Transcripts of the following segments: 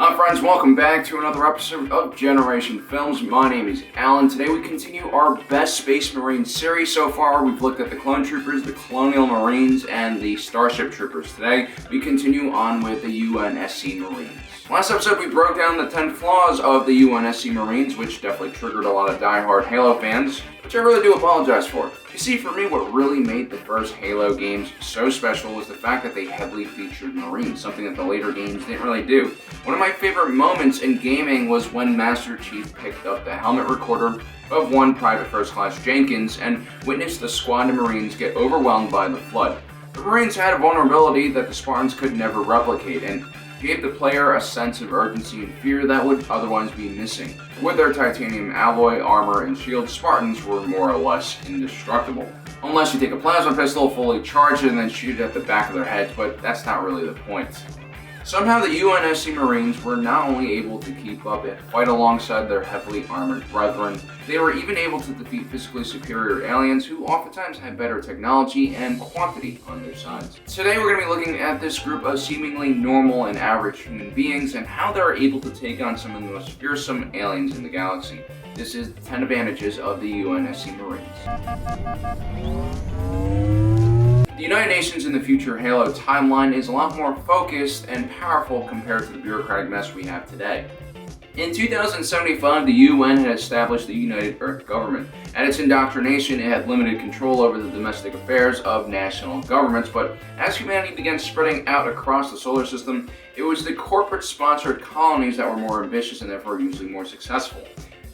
Hi friends, welcome back to another episode of Generation Films. My name is Alan. Today we continue our Best Space Marine series. So far we've looked at the Clone Troopers, the Colonial Marines, and the Starship Troopers. Today we continue on with the UNSC Marines. Last episode we broke down the 10 flaws of the UNSC Marines, which definitely triggered a lot of die-hard Halo fans, which I really do apologize for. You see, for me, what really made the first Halo games so special was the fact that they heavily featured Marines, something that the later games didn't really do. One of my favorite moments in gaming was when Master Chief picked up the helmet recorder of one Private First Class Jenkins and witnessed the squad of Marines get overwhelmed by the flood. The Marines had a vulnerability that the Spartans could never replicate, and gave the player a sense of urgency and fear that would otherwise be missing. With their titanium alloy, armor, and shield, Spartans were more or less indestructible. Unless you take a plasma pistol, fully charge it, and then shoot it at the back of their heads, but that's not really the point. Somehow the UNSC Marines were not only able to keep up and fight alongside their heavily armored brethren, they were even able to defeat physically superior aliens who oftentimes had better technology and quantity on their sides. Today we're going to be looking at this group of seemingly normal and average human beings and how they're able to take on some of the most fearsome aliens in the galaxy. This is the 10 advantages of the UNSC Marines. The United Nations in the future Halo timeline is a lot more focused and powerful compared to the bureaucratic mess we have today. In 2075, the UN had established the United Earth Government. At its indoctrination, it had limited control over the domestic affairs of national governments, but as humanity began spreading out across the solar system, it was the corporate-sponsored colonies that were more ambitious and therefore usually more successful.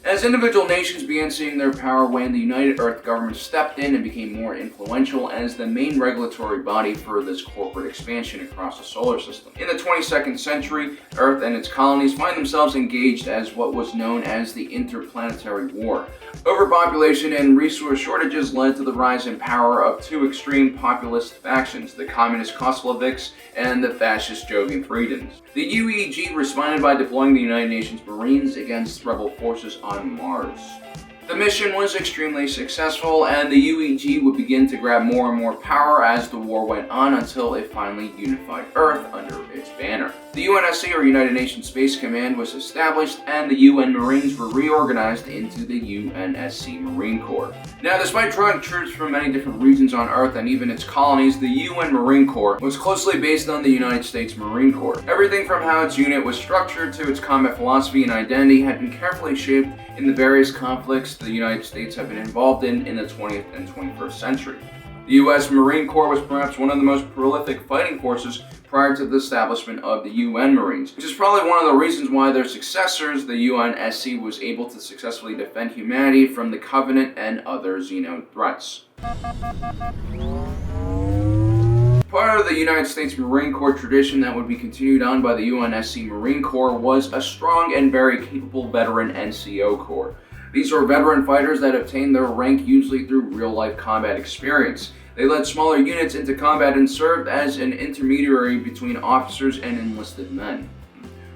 As individual nations began seeing their power wane, the United Earth Government stepped in and became more influential as the main regulatory body for this corporate expansion across the solar system. In the 22nd century, Earth and its colonies find themselves engaged as what was known as the Interplanetary War. Overpopulation and resource shortages led to the rise in power of two extreme populist factions, the communist Kosloviks and the fascist Jovian Freedons. The UEG responded by deploying the United Nations Marines against rebel forces on Mars. The mission was extremely successful, and the UEG would begin to grab more and more power as the war went on until it finally unified Earth under its banner. The UNSC, or United Nations Space Command, was established, and the UN Marines were reorganized into the UNSC Marine Corps. Now, despite drawing troops from many different regions on Earth and even its colonies, the UN Marine Corps was closely based on the United States Marine Corps. Everything from how its unit was structured to its combat philosophy and identity had been carefully shaped in the various conflicts the United States have been involved in the 20th and 21st century. The U.S. Marine Corps was perhaps one of the most prolific fighting forces prior to the establishment of the UN Marines, which is probably one of the reasons why their successors, the UNSC, was able to successfully defend humanity from the Covenant and other Xeno threats. Part of the United States Marine Corps tradition that would be continued on by the UNSC Marine Corps was a strong and very capable veteran NCO Corps. These were veteran fighters that obtained their rank usually through real-life combat experience. They led smaller units into combat and served as an intermediary between officers and enlisted men.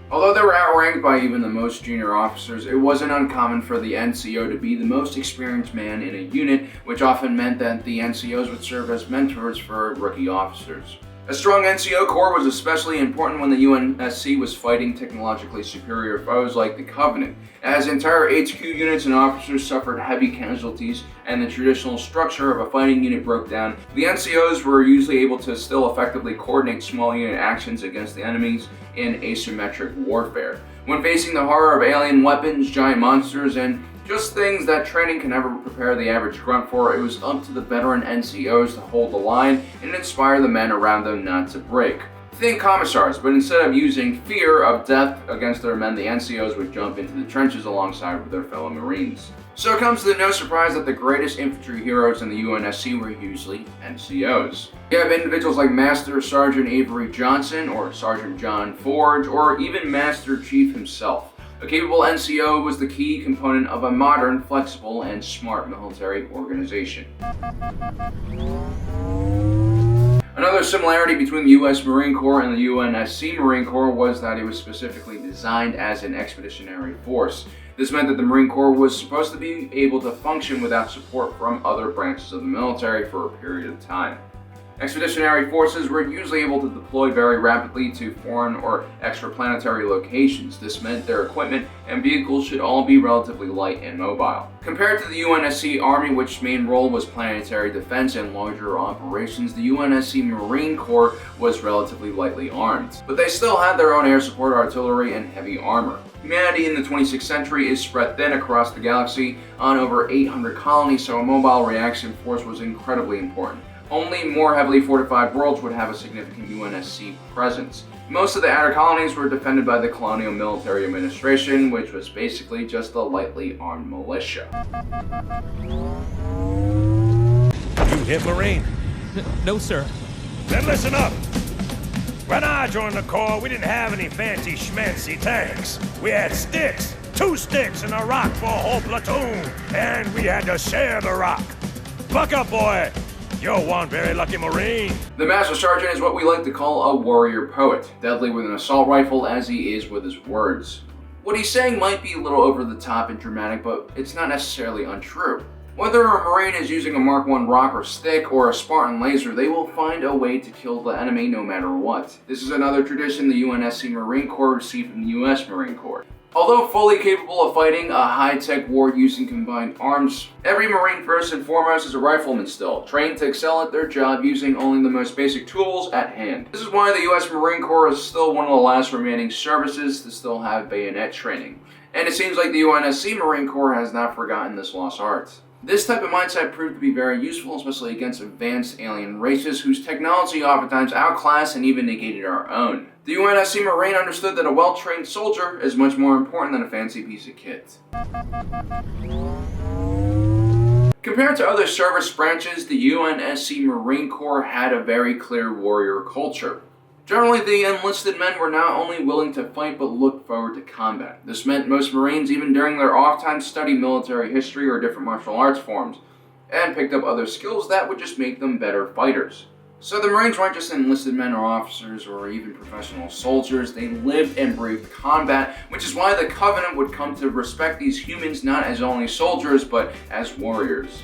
Although they were outranked by even the most junior officers, it wasn't uncommon for the NCO to be the most experienced man in a unit, which often meant that the NCOs would serve as mentors for rookie officers. A strong NCO Corps was especially important when the UNSC was fighting technologically superior foes like the Covenant, as entire HQ units and officers suffered heavy casualties and the traditional structure of a fighting unit broke down. The NCOs were usually able to still effectively coordinate small unit actions against the enemies in asymmetric warfare. When facing the horror of alien weapons, giant monsters, and just things that training can never prepare the average grunt for, it was up to the veteran NCOs to hold the line and inspire the men around them not to break. Think commissars, but instead of using fear of death against their men, the NCOs would jump into the trenches alongside with their fellow Marines. So it comes to no surprise that the greatest infantry heroes in the UNSC were usually NCOs. You have individuals like Master Sergeant Avery Johnson, or Sergeant John Forge, or even Master Chief himself. A capable NCO was the key component of a modern, flexible, and smart military organization. Another similarity between the U.S. Marine Corps and the UNSC Marine Corps was that it was specifically designed as an expeditionary force. This meant that the Marine Corps was supposed to be able to function without support from other branches of the military for a period of time. Expeditionary forces were usually able to deploy very rapidly to foreign or extraplanetary locations. This meant their equipment and vehicles should all be relatively light and mobile. Compared to the UNSC Army, which main role was planetary defense and larger operations, the UNSC Marine Corps was relatively lightly armed. But they still had their own air support artillery and heavy armor. Humanity in the 26th century is spread thin across the galaxy on over 800 colonies, so a mobile reaction force was incredibly important. Only more heavily fortified worlds would have a significant UNSC presence. Most of the outer colonies were defended by the Colonial Military Administration, which was basically just a lightly armed militia. You hit Marine? No, sir. Then listen up. When I joined the Corps, we didn't have any fancy schmancy tanks. We had sticks. 2 sticks and a rock for a whole platoon. And we had to share the rock. Buck up, boy. You're one very lucky Marine. The Master Sergeant is what we like to call a warrior poet, deadly with an assault rifle as he is with his words. What he's saying might be a little over the top and dramatic, but it's not necessarily untrue. Whether a Marine is using a Mark I rock or stick or a Spartan laser, they will find a way to kill the enemy no matter what. This is another tradition the UNSC Marine Corps received from the US Marine Corps. Although fully capable of fighting a high-tech war using combined arms, every Marine first and foremost is a rifleman still, trained to excel at their job using only the most basic tools at hand. This is why the US Marine Corps is still one of the last remaining services to still have bayonet training. And it seems like the UNSC Marine Corps has not forgotten this lost art. This type of mindset proved to be very useful, especially against advanced alien races whose technology oftentimes outclassed and even negated our own. The UNSC Marine understood that a well-trained soldier is much more important than a fancy piece of kit. Compared to other service branches, the UNSC Marine Corps had a very clear warrior culture. Generally, the enlisted men were not only willing to fight but looked forward to combat. This meant most Marines, even during their off time, studied military history or different martial arts forms, and picked up other skills that would just make them better fighters. So the Marines weren't just enlisted men or officers or even professional soldiers, they lived and breathed combat, which is why the Covenant would come to respect these humans not as only soldiers but as warriors.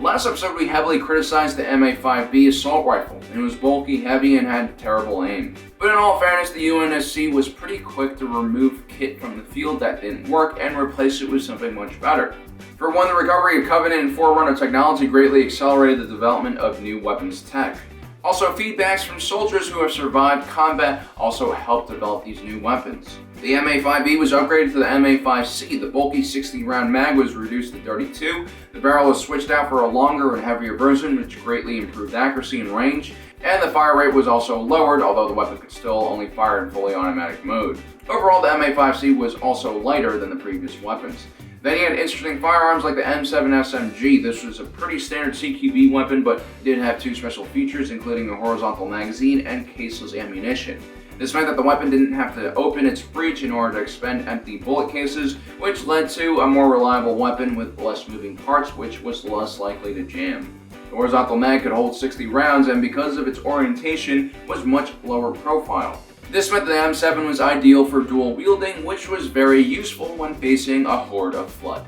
Last episode we heavily criticized the MA-5B assault rifle. It was bulky, heavy, and had terrible aim. But in all fairness, the UNSC was pretty quick to remove kit from the field that didn't work and replace it with something much better. For one, the recovery of Covenant and Forerunner technology greatly accelerated the development of new weapons tech. Also, feedbacks from soldiers who have survived combat also helped develop these new weapons. The MA-5B was upgraded to the MA-5C. The bulky 60-round mag was reduced to 32. The barrel was switched out for a longer and heavier version, which greatly improved accuracy and range. And the fire rate was also lowered, although the weapon could still only fire in fully automatic mode. Overall, the MA-5C was also lighter than the previous weapons. Then he had interesting firearms like the M7 SMG. This was a pretty standard CQB weapon, but it did have 2 special features, including a horizontal magazine and caseless ammunition. This meant that the weapon didn't have to open its breech in order to expend empty bullet cases, which led to a more reliable weapon with less moving parts, which was less likely to jam. The horizontal mag could hold 60 rounds, and because of its orientation, was much lower profile. This meant the M7 was ideal for dual wielding, which was very useful when facing a horde of Flood.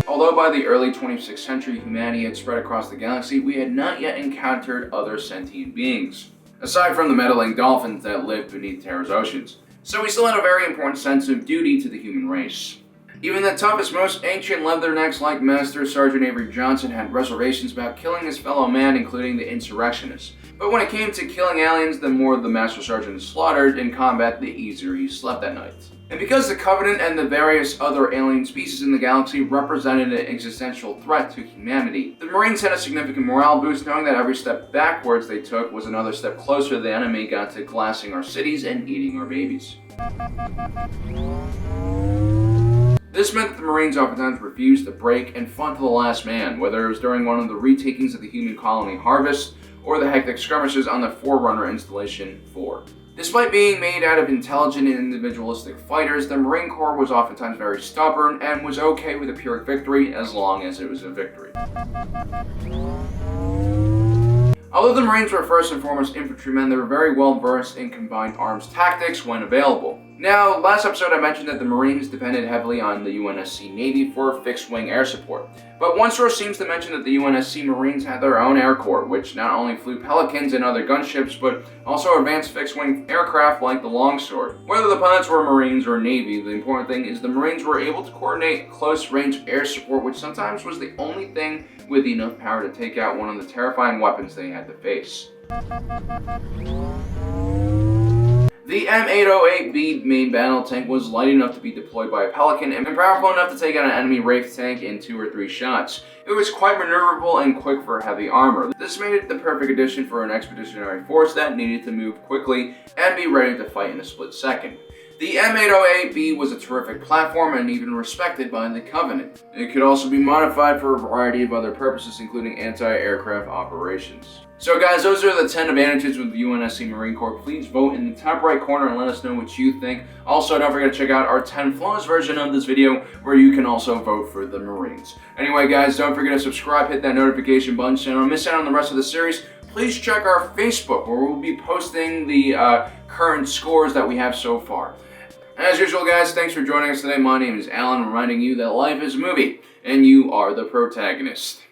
Although by the early 26th century humanity had spread across the galaxy, we had not yet encountered other sentient beings, aside from the meddling dolphins that lived beneath Terra's oceans. So we still had a very important sense of duty to the human race. Even the toughest, most ancient leathernecks like Master Sergeant Avery Johnson had reservations about killing his fellow man, including the insurrectionists. But when it came to killing aliens, the more the Master Sergeant slaughtered in combat, the easier he slept at night. And because the Covenant and the various other alien species in the galaxy represented an existential threat to humanity, the Marines had a significant morale boost, knowing that every step backwards they took was another step closer the enemy got to glassing our cities and eating our babies. This meant that the Marines oftentimes refused to break and fought to the last man, whether it was during one of the retakings of the human colony Harvest, or the hectic skirmishes on the Forerunner installation 4. Despite being made out of intelligent and individualistic fighters, the Marine Corps was oftentimes very stubborn and was okay with a Pyrrhic victory as long as it was a victory. Although the Marines were first and foremost infantrymen, they were very well versed in combined arms tactics when available. Now, last episode I mentioned that the Marines depended heavily on the UNSC Navy for fixed-wing air support. But one source seems to mention that the UNSC Marines had their own Air Corps, which not only flew Pelicans and other gunships, but also advanced fixed-wing aircraft like the Longsword. Whether the pilots were Marines or Navy, the important thing is the Marines were able to coordinate close-range air support, which sometimes was the only thing with enough power to take out one of the terrifying weapons they had to face. The M808B main battle tank was light enough to be deployed by a Pelican and powerful enough to take out an enemy Wraith tank in 2 or 3 shots. It was quite maneuverable and quick for heavy armor. This made it the perfect addition for an expeditionary force that needed to move quickly and be ready to fight in a split second. The M808B was a terrific platform and even respected by the Covenant. It could also be modified for a variety of other purposes, including anti-aircraft operations. So guys, those are the 10 advantages with the UNSC Marine Corps. Please vote in the top right corner and let us know what you think. Also, don't forget to check out our 10 flaws version of this video where you can also vote for the Marines. Anyway guys, don't forget to subscribe, hit that notification button so you don't miss out on the rest of the series. Please check our Facebook where we'll be posting the current scores that we have so far. As usual guys, thanks for joining us today. My name is Alan, reminding you that life is a movie and you are the protagonist.